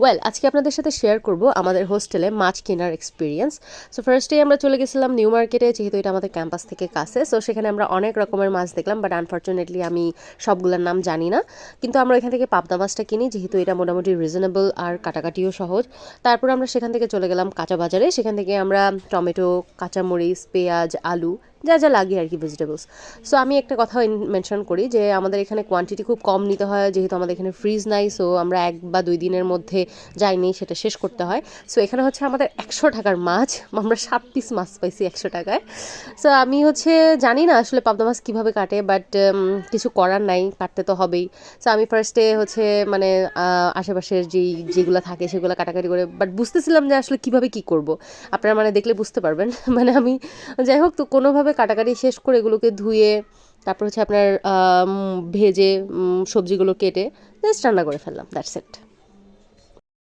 Well, আজকে আপনাদের সাথে শেয়ার করব আমাদের হোস্টেলে মাছ কেনার এক্সপিরিয়েন্স। সো ফার্স্টে আমরা চলে গেছিলাম নিউ মার্কেটে, যেহেতু এটা আমাদের ক্যাম্পাস থেকে কাছে। সো সেখানে আমরা অনেক রকমের মাছ দেখলাম, বাট আনফর্চুনেটলি আমি সবগুলোর নাম জানি না। কিন্তু আমরা এখান থেকে পাবদা মাছটা কিনি, যেহেতু এটা মোটামুটি রিজনেবল আর কাটাকাটিও সহজ। তারপর আমরা সেখান থেকে চলে গেলাম কাঁচা বাজারে। সেখান থেকে আমরা টমেটো, কাঁচামরিচ, পেঁয়াজ, আলু যা যা লাগে আর কি, ভেজিটেবলস। সো আমি একটা কথা মেনশন করি যে আমাদের এখানে কোয়ান্টিটি খুব কম নিতে হয়, যেহেতু আমাদের এখানে ফ্রিজ নাই। সো আমরা 1 বা 2 দিনের মধ্যে যাইনি, সেটা শেষ করতে হয়। সো এখানে হচ্ছে আমাদের 100 টাকার মাছ, আমরা 7 পিস মাছ পাইছি 100 টাকায়। সো আমি হচ্ছে জানি না আসলে পাবদা মাছ কীভাবে কাটে, বাট কিছু করার নাই, কাটতে তো হবেই। সো আমি ফার্স্টে হচ্ছে মানে আশেপাশের যেগুলো থাকে সেগুলো কাটাকাটি করে, বাট বুঝতেছিলাম যে আসলে কীভাবে কী করব। আপনারা মানে দেখলে বুঝতে পারবেন। মানে আমি যাই হোক, তো কোনোভাবে কাটাকাটি শেষ করে এগুলোকে ধুয়ে তারপর হচ্ছে আপনার ভেজে সবজিগুলো কেটে জাস্ট রান্না করে ফেললাম, দ্যাটস ইট।